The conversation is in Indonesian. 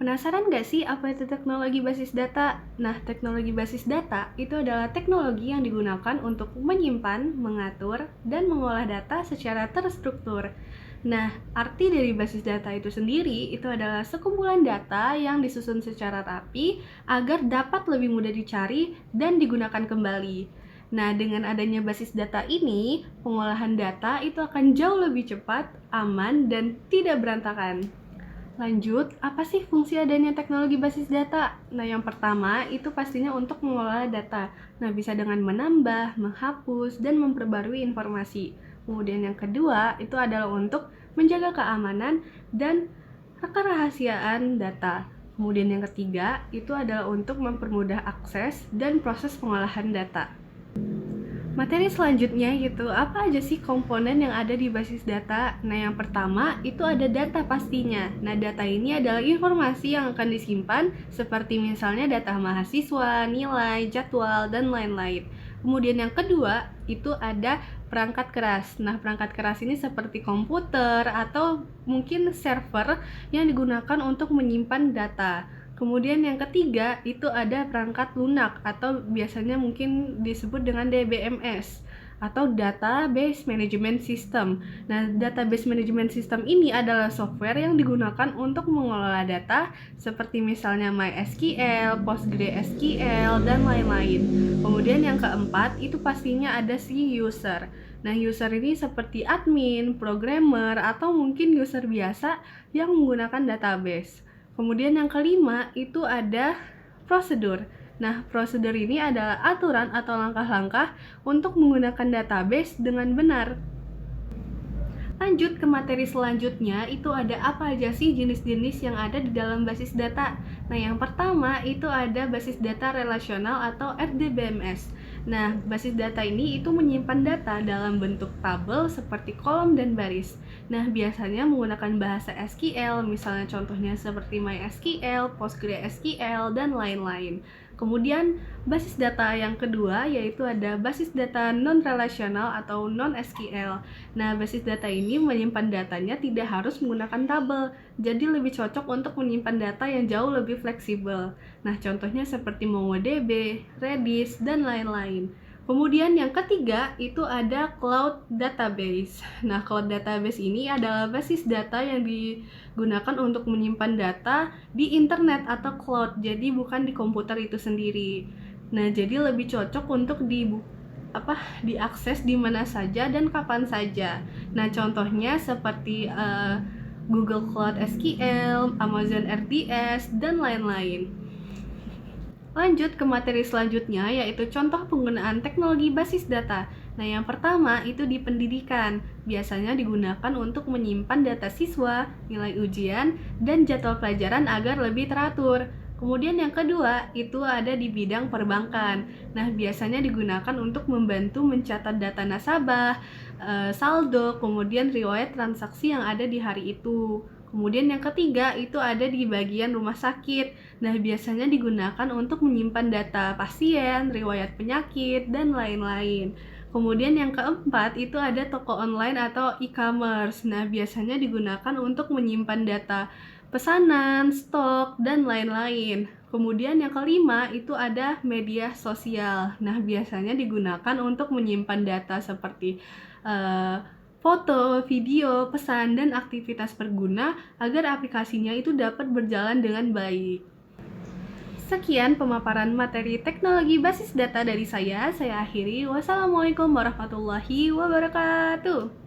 Penasaran nggak sih apa itu teknologi basis data? Nah, teknologi basis data itu adalah teknologi yang digunakan untuk menyimpan, mengatur, dan mengolah data secara terstruktur. Nah, arti dari basis data itu sendiri itu adalah sekumpulan data yang disusun secara rapi agar dapat lebih mudah dicari dan digunakan kembali. Nah, dengan adanya basis data ini, pengolahan data itu akan jauh lebih cepat, aman, dan tidak berantakan. Lanjut, apa sih fungsi adanya teknologi basis data? Nah, yang pertama itu pastinya untuk mengelola data. Nah, bisa dengan menambah, menghapus, dan memperbarui informasi. Kemudian yang kedua itu adalah untuk menjaga keamanan dan kerahasiaan data. Kemudian yang ketiga itu adalah untuk mempermudah akses dan proses pengolahan data. Materi selanjutnya yaitu apa aja sih komponen yang ada di basis data? Nah, yang pertama itu ada data pastinya. Nah, data ini adalah informasi yang akan disimpan seperti misalnya data mahasiswa, nilai, jadwal, dan lain-lain. Kemudian yang kedua itu ada perangkat keras. Nah, perangkat keras ini seperti komputer atau mungkin server yang digunakan untuk menyimpan data. Kemudian yang ketiga itu ada perangkat lunak atau biasanya mungkin disebut dengan DBMS atau Database Management System. Nah, Database Management System ini adalah software yang digunakan untuk mengelola data seperti misalnya MySQL, PostgreSQL, dan lain-lain. Kemudian yang keempat itu pastinya ada si user. Nah, user ini seperti admin, programmer, atau mungkin user biasa yang menggunakan database. Kemudian yang kelima itu ada prosedur. Nah, prosedur ini adalah aturan atau langkah-langkah untuk menggunakan database dengan benar. Lanjut ke materi selanjutnya, itu ada apa aja sih jenis-jenis yang ada di dalam basis data? Nah, yang pertama itu ada basis data relasional atau RDBMS. Nah, basis data ini itu menyimpan data dalam bentuk tabel seperti kolom dan baris. Nah, biasanya menggunakan bahasa SQL, misalnya contohnya seperti MySQL, PostgreSQL, dan lain-lain. Kemudian, basis data yang kedua yaitu ada basis data non-relasional atau non-SQL. Nah, basis data ini menyimpan datanya tidak harus menggunakan tabel, jadi lebih cocok untuk menyimpan data yang jauh lebih fleksibel. Nah, contohnya seperti MongoDB, Redis, dan lain-lain. Kemudian yang ketiga itu ada cloud database. Nah, cloud database ini adalah basis data yang digunakan untuk menyimpan data di internet atau cloud, jadi bukan di komputer itu sendiri. Nah, jadi lebih cocok untuk diakses di mana saja dan kapan saja. Nah, contohnya seperti Google Cloud SQL, Amazon RDS, dan lain-lain. Lanjut ke materi selanjutnya, yaitu contoh penggunaan teknologi basis data. Nah, yang pertama itu di pendidikan. Biasanya digunakan untuk menyimpan data siswa, nilai ujian, dan jadwal pelajaran agar lebih teratur. Kemudian yang kedua itu ada di bidang perbankan. Nah, biasanya digunakan untuk membantu mencatat data nasabah, saldo, kemudian riwayat transaksi yang ada di hari itu. Kemudian yang ketiga itu ada di bagian rumah sakit. Nah, biasanya digunakan untuk menyimpan data pasien, riwayat penyakit, dan lain-lain. Kemudian yang keempat itu ada toko online atau e-commerce. Nah, biasanya digunakan untuk menyimpan data pesanan, stok, dan lain-lain. Kemudian yang kelima itu ada media sosial. Nah, biasanya digunakan untuk menyimpan data seperti foto, video, pesan, dan aktivitas pengguna agar aplikasinya itu dapat berjalan dengan baik. Sekian pemaparan materi teknologi basis data dari saya akhiri. Wassalamualaikum warahmatullahi wabarakatuh.